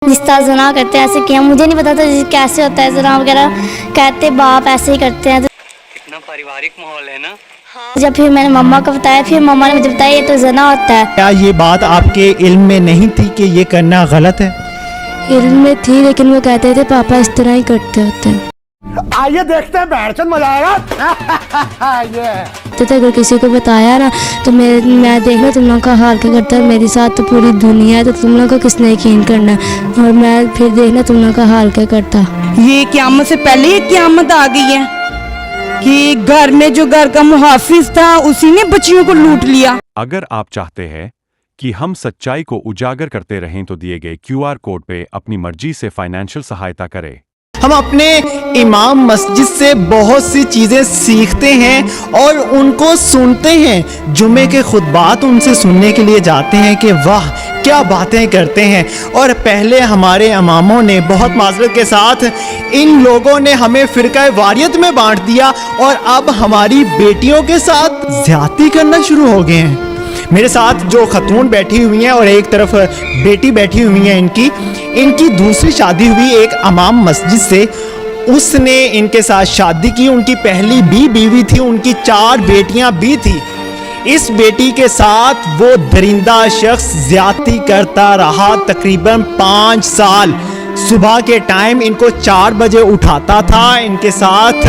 रिश्ता जना करते हैं, ऐसे किया, मुझे नहीं पता था कैसे होता है जना वगैरह, कहते बाप ऐसे ही करते हैं। इतना पारिवारिक माहौल है ना। जब फिर मैंने मम्मा को बताया, फिर मम्मा ने मुझे बताया ये तो जना होता है। क्या ये बात आपके इल्म में नहीं थी कि ये करना गलत है? इल्म में थी, लेकिन वो कहते थे पापा इस तरह ही करते होते हैं। आइए देखते हैं, बैठचंद मजा आएगा। तो अगर किसी को बताया ना तो मैं देखना तुम लोगों का हाल क्या करता है, मेरे साथ तो पूरी दुनिया है, तो तुम लोगों को किसने यकीन करना है, और मैं फिर देखना तुम लोगों का हाल क्या करता। ये क़यामत से पहले ये क़यामत आ गई है कि घर में जो घर का मुहाफिज था उसी ने बच्चियों को लूट लिया। अगर आप चाहते हैं कि हम सच्चाई को उजागर करते रहें तो दिए गए QR कोड पे अपनी मर्जी से फाइनेंशियल सहायता करें। हम अपने इमाम मस्जिद से बहुत सी चीज़ें सीखते हैं और उनको सुनते हैं। जुमे के खुतबात उनसे सुनने के लिए जाते हैं कि वाह क्या बातें करते हैं। और पहले हमारे इमामों ने बहुत माजरत के साथ इन लोगों ने हमें फ़िरका वारियत में बांट दिया और अब हमारी बेटियों के साथ ज़्यादती करना शुरू हो गए हैं। मेरे साथ जो खतून बैठी हुई हैं और एक तरफ बेटी बैठी हुई है, इनकी दूसरी शादी हुई एक इमाम मस्जिद से। उसने इनके साथ शादी की, उनकी पहली भी बीवी थी, उनकी 4 बेटियां भी थी। इस बेटी के साथ वो दरिंदा शख्स ज्यादती करता रहा तकरीबन 5 साल। सुबह के टाइम इनको 4 बजे उठाता था, इनके साथ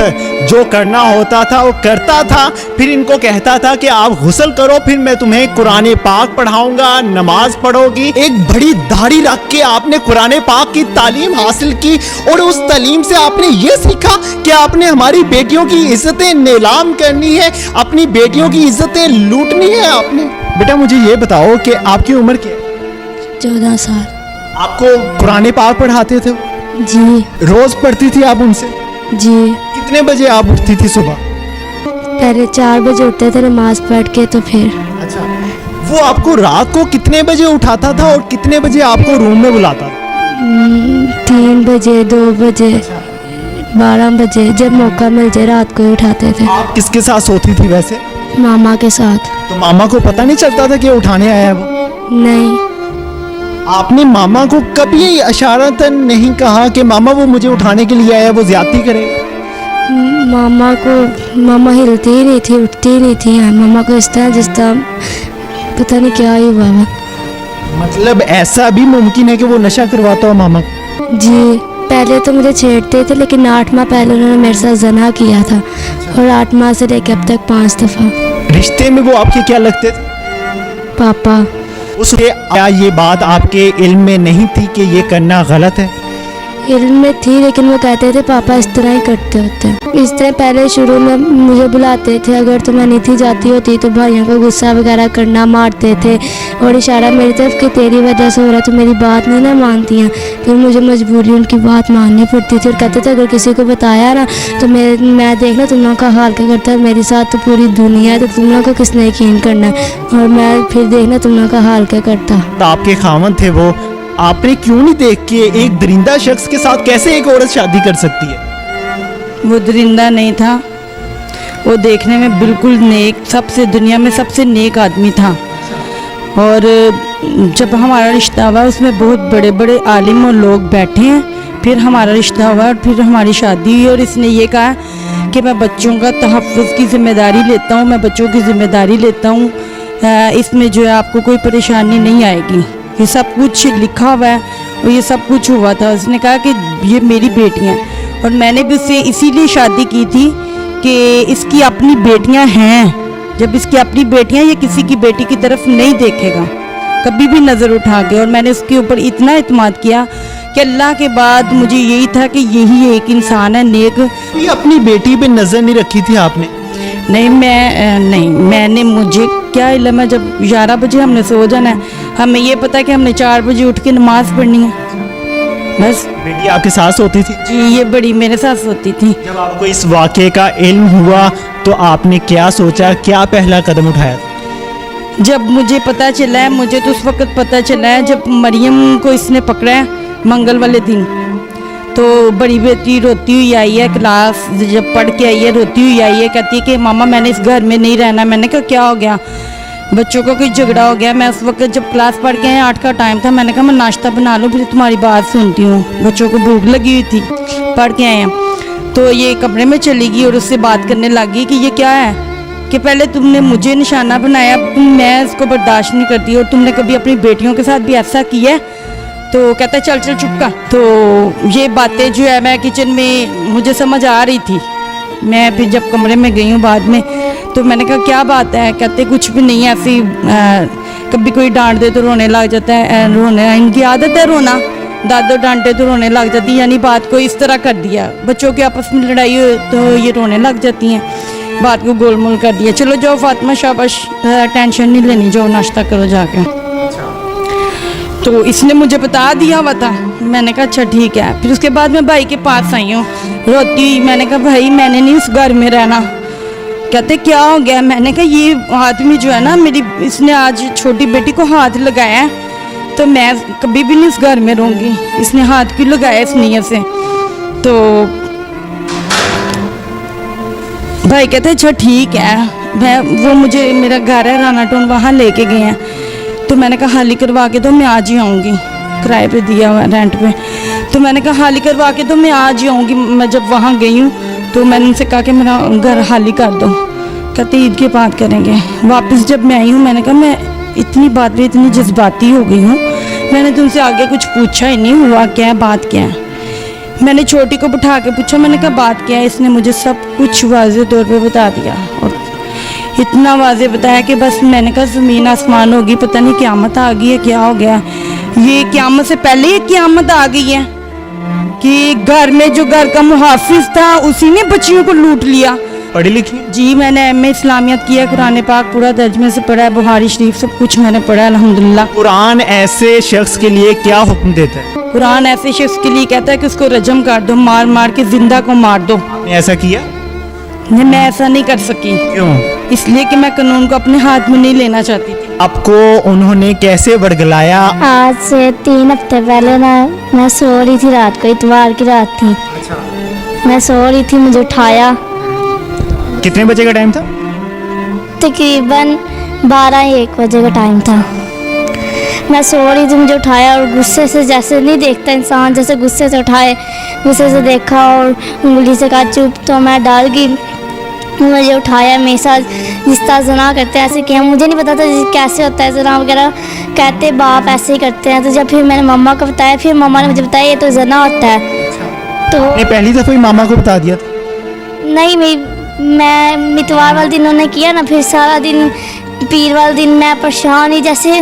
जो करना होता था वो करता था, फिर इनको कहता था कि आप गुस्ल करो, फिर मैं तुम्हें कुरान पाक पढ़ाऊंगा, नमाज पढ़ोगी। एक बड़ी दाढ़ी रख के आपने कुरान पाक की तालीम हासिल की और उस तालीम से आपने ये सीखा कि आपने हमारी बेटियों की इज्जतें नीलाम करनी है, अपनी बेटियों की इज्जतें लूटनी है आपने। बेटा मुझे ये बताओ कि आपकी उम्र क्या है? 14 साल। आपको कुरान पाक पढ़ाते थे? जी। रोज पढ़ती थी आप उनसे? जी। कितने बजे आप उठती थी सुबह? पहले 4 बजे उठते थे नमाज पढ़ के, तो फिर अच्छा, वो आपको रात को कितने बजे उठाता था और कितने बजे आपको रूम में बुलाता था? 3 बजे, 2 बजे, 12 बजे, जब मौका मिल जाए रात को ही उठाते थे। आप किसके साथ सोती थी वैसे? मामा के साथ। तो मामा को पता नहीं चलता था कि उठाने आया है वो? नहीं। आपने मामा को कभी इशारतन नहीं कहा कि मामा वो मुझे उठाने के लिए आया, वो ज्यादती करेगा? मामा हिलती ही नहीं थी, उठती ही नहीं थी। मामा को इस तरह जिस तरह पता नहीं क्या ही हुआ। मतलब ऐसा भी मुमकिन है कि वो नशा करवाता हो मामा? जी, पहले तो मुझे छेड़ते थे, लेकिन 8 माह पहले उन्होंने मेरे साथ जना किया था और 8 माह से लेकर अब तक 5 दफ़ा। रिश्ते में वो आपके क्या लगते थे? पापा। उसके क्या ये बात आपके इल्म में नहीं थी कि ये करना गलत है? इल्म में थी, लेकिन वो कहते थे पापा इस तरह ही करते होते हैं। इस तरह पहले शुरू में मुझे बुलाते थे, अगर तो मैं नहीं थी जाती होती तो भाइयों को गुस्सा वगैरह करना, मारते थे और इशारा मेरी तरफ कि तेरी वजह से हो रहा, तो मेरी बात नहीं ना मानती हैं। फिर मुझे मजबूरी उनकी बात माननी पड़ती थी और कहते थे अगर किसी को बताया ना तो मैं देखना तुम लोगों का हाल क्या करता है, मेरे साथ तो पूरी दुनिया है, तो तुम लोगों को किसने यकीन करना है, और मैं फिर देखना तुम लोगों का हाल क्या करता। आपके खामन थे वो, आपने क्यों नहीं देख के एक दरिंदा शख्स के साथ कैसे एक औरत शादी कर सकती है? वो दरिंदा नहीं था, वो देखने में बिल्कुल नेक, सबसे दुनिया में सबसे नेक आदमी था। और जब हमारा रिश्ता हुआ उसमें बहुत बड़े बड़े आलिम और लोग बैठे हैं, फिर हमारा रिश्ता हुआ और फिर हमारी शादी हुई और इसने ये कहा कि मैं बच्चों का तहफ़्फ़ुज़ की ज़िम्मेदारी लेता हूँ, मैं बच्चों की ज़िम्मेदारी लेता हूँ, इसमें जो है आपको कोई परेशानी नहीं आएगी। ये सब कुछ लिखा हुआ है और ये सब कुछ हुआ था। उसने कहा कि ये मेरी बेटियाँ, और मैंने भी उससे इसीलिए शादी की थी कि इसकी अपनी बेटियाँ हैं। जब इसकी अपनी बेटियाँ, ये किसी की बेटी की तरफ नहीं देखेगा कभी भी नज़र उठा के। और मैंने उसके ऊपर इतना इत्मीनान किया कि अल्लाह के बाद मुझे यही था कि यही एक इंसान है नेक। ये अपनी बेटी पे नज़र नहीं रखी थी आपने? नहीं, मैंने मुझे क्या इल्म है, जब 11 बजे हमने सो जाना है, हमें ये पता है कि हमने 4 बजे उठ के नमाज़ पढ़नी है बस। बेटी आपके साथ सोती थी? जी, ये बड़ी मेरे साथ सोती थी। जब आपको इस वाक़े का इल्म हुआ तो आपने क्या सोचा, क्या पहला कदम उठाया? जब मुझे पता चला है, मुझे तो उस वक्त पता चला है जब मरियम को इसने पकड़ा है मंगल वाले दिन, तो बड़ी बेटी रोती हुई आई है, क्लास जब पढ़ के आई है रोती हुई आई है, कहती है कि मामा मैंने इस घर में नहीं रहना। मैंने कहा क्या हो गया? बच्चों का कोई झगड़ा हो गया, मैं उस वक्त जब क्लास पढ़ के आए 8 का टाइम था, मैंने कहा मैं नाश्ता बना लूँ फिर तुम्हारी बात सुनती हूँ, बच्चों को भूख लगी हुई थी, पढ़ के आए हैं। तो ये कमरे में चली गई और उससे बात करने लगी कि ये क्या है, कि पहले तुमने मुझे निशाना बनाया, मैं इसको बर्दाश्त नहीं करती, और तुमने कभी अपनी बेटियों के साथ भी ऐसा किया है? तो कहता है चल चल चुप का। तो ये बातें जो है मैं किचन में मुझे समझ आ रही थी, मैं फिर जब कमरे में गई हूँ बाद में तो मैंने कहा क्या बात है, कहते कुछ भी नहीं, ऐसी कभी कोई डांट दे तो रोने लग जाता है, रोने इनकी आदत है रोना, दादो डांटे तो रोने लग जाती है, यानी बात को इस तरह कर दिया, बच्चों के आपस में लड़ाई हो तो ये रोने लग जाती हैं, बात को गोलमोल कर दिया। चलो जाओ फातिमा शाबाश, टेंशन नहीं लेनी, जाओ नाश्ता करो जाके। तो इसने मुझे बता दिया हुआ था, मैंने कहा अच्छा ठीक है। फिर उसके बाद मैं भाई के पास आई हूँ रोती हुई, मैंने कहा भाई मैंने नहीं उस घर में रहना। कहते क्या हो गया, मैंने कहा ये आदमी जो है ना मेरी, इसने आज छोटी बेटी को हाथ लगाया है, तो मैं कभी भी नहीं उस घर में रहूँगी, इसने हाथ क्यों लगाया इस नीयत से। तो भाई कहते अच्छा ठीक है, मैं वो मुझे मेरा घर है राना टोन, वहाँ लेके गए हैं, तो मैंने कहा हाली करवा के दो, मैं आज ही आऊँगी, किराए पे दिया हुआ रेंट पे। तो मैंने कहा हाली करवा के दो, मैं आज ही आऊँगी। मैं जब वहाँ गई हूँ तो मैंने उनसे कहा कि मेरा घर हाली कर दो, कहते ईद के बाद करेंगे। वापस जब मैं आई हूँ मैंने कहा मैं इतनी बात पे इतनी जज्बाती हो गई हूँ, मैंने तुमसे आगे कुछ पूछा ही नहीं, हुआ क्या है, बात क्या है। मैंने छोटी को बिठा के पूछा, मैंने कहा बात क्या है, इसने मुझे सब कुछ वाज़ेह तौर पे बता दिया, और इतना वाज़ेह बताया कि बस मैंने कहा ज़मीन आसमान होगी, पता नहीं क़यामत आ गई है, क्या हो गया। ये क़यामत से पहले ही क़यामत आ गई है कि घर में जो घर का मुहाफिज था उसी ने बच्चियों को लूट लिया। पढ़ी लिखी? जी मैंने एम.ए. इस्लामियत किया, कुरान पाक पूरा तर्जमे से पढ़ा है, बुखारी शरीफ सब कुछ मैंने पढ़ा है अल्हम्दुलिल्लाह। कुरान ऐसे शख्स के लिए क्या हुक्म देता है? कुरान ऐसे शख्स के लिए कहता है कि उसको रजम कर दो, मार मार के जिंदा को मार दो। आपने ऐसा किया? नहीं, मैं ऐसा नहीं कर सकी। क्यों? इसलिए कि मैं कानून को अपने हाथ में नहीं लेना चाहती थी। आपको उन्होंने कैसे वर्गलाया? आज से 3 हफ्ते पहले ना मैं सो रही थी, रात को इतवार की रात थी, मैं सो रही थी, मुझे उठाया, कितने बजे का टाइम था? तकरीबन 12-1 बजे का टाइम था। मैं सो रही थी, मुझे उठाया और गुस्से से, जैसे नहीं देखता इंसान, जैसे गुस्से से उठाए, गुस्से से देखा और उंगली से कहा चुप, तो मैं डर गई। मुझे उठाया, मेरे साथ जिस तरह जना करते हैं ऐसे किया, मुझे नहीं पता था कैसे होता है जना वगैरह, कहते बाप ऐसे ही करते हैं। तो जब फिर मैंने मम्मा को बताया, फिर मम्मा ने मुझे बताया ये तो जना होता है। तो आपने पहली दफ़ा ही मामा को बता दिया था? नहीं, मैं इतवार वाले दिन उन्होंने किया ना, फिर सारा दिन पीर वाले दिन मैं परेशान ही, जैसे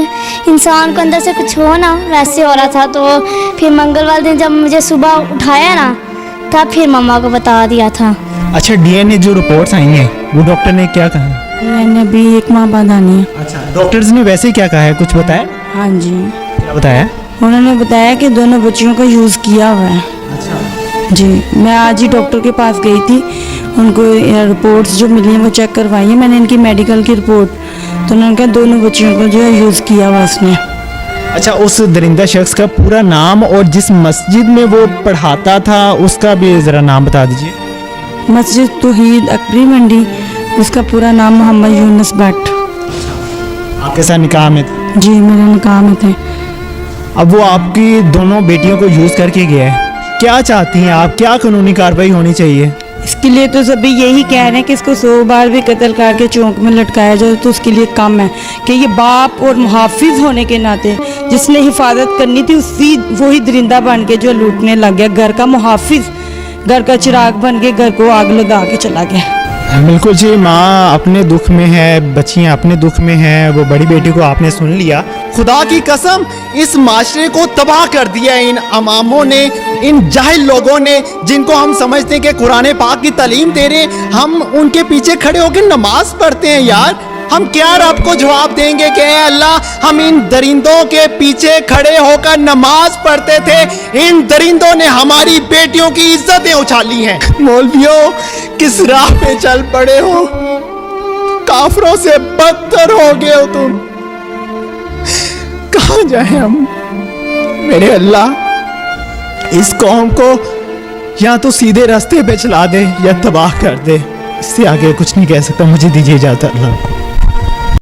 इंसान को अंदर से कुछ हो ना वैसे हो रहा था। तो फिर मंगल वाले दिन जब मुझे सुबह उठाया ना, तब फिर मम्मा को बता दिया था। अच्छा, डीएनए जो रिपोर्ट्स आई हैं वो डॉक्टर ने क्या कहा? मैंने भी 1 माह बाद आनी है। अच्छा, डॉक्टर्स ने वैसे क्या कहा है, कुछ बताया? हाँ जी, क्या बताया? उन्होंने बताया कि दोनों बच्चियों का यूज़ किया हुआ है। अच्छा जी, मैं आज ही डॉक्टर के पास गई थी, उनको रिपोर्ट्स जो मिली हैं वो चेक करवाई है मैंने, इनकी मेडिकल की रिपोर्ट, तो उन्होंने कहा दोनों बच्चियों को जो है यूज़ किया हुआ उसने। अच्छा, उस दरिंदा शख्स का पूरा नाम और जिस मस्जिद में वो पढ़ाता था उसका भी ज़रा नाम बता दीजिए। मस्जिद तौहीद अकबरी मंडी, उसका पूरा नाम मोहम्मद यूनुस भट्ट। आपके साथ निकाह में था? जी, मेरे निकाह में थे। अब वो आपकी दोनों बेटियों को यूज़ करके गया है, क्या चाहती हैं आप, क्या कानूनी कार्रवाई होनी चाहिए? इसके लिए तो सभी यही कह रहे हैं कि इसको 100 बार भी कत्ल करके चौंक में लटकाया जाए तो उसके लिए कम है, कि ये बाप और मुहाफिज होने के नाते जिसने हिफाजत करनी थी उसी वही दरिंदा बन के जो लूटने लग गया, घर का मुहाफिज घर का चिराग बन के घर को आग लगा के चला गया। बिल्कुल जी, माँ अपने दुख में है, बच्चियाँ अपने दुख में हैं, वो बड़ी बेटी को आपने सुन लिया। खुदा की कसम, इस माशरे को तबाह कर दिया इन अमामों ने, इन जाहिल लोगों ने, जिनको हम समझते हैं कि कुरान पाक की तालीम दे रहे हैं, हम उनके पीछे खड़े होकर नमाज पढ़ते हैं। यार हम क्या रब को जवाब देंगे कि अल्लाह हम इन दरिंदों के पीछे खड़े होकर नमाज पढ़ते थे, इन दरिंदों ने हमारी बेटियों की इज्जतें उछाली हैं। मौलवियों, किस राह पे चल पड़े हो, काफरों से बदतर हो गए हो तुम, कहाँ जाए हम? मेरे अल्लाह, इस कौम को या तो सीधे रास्ते पे चला दे या तबाह कर दे, इससे आगे कुछ नहीं कह सकता। मुझे दीजिए इजाजत। अल्लाह।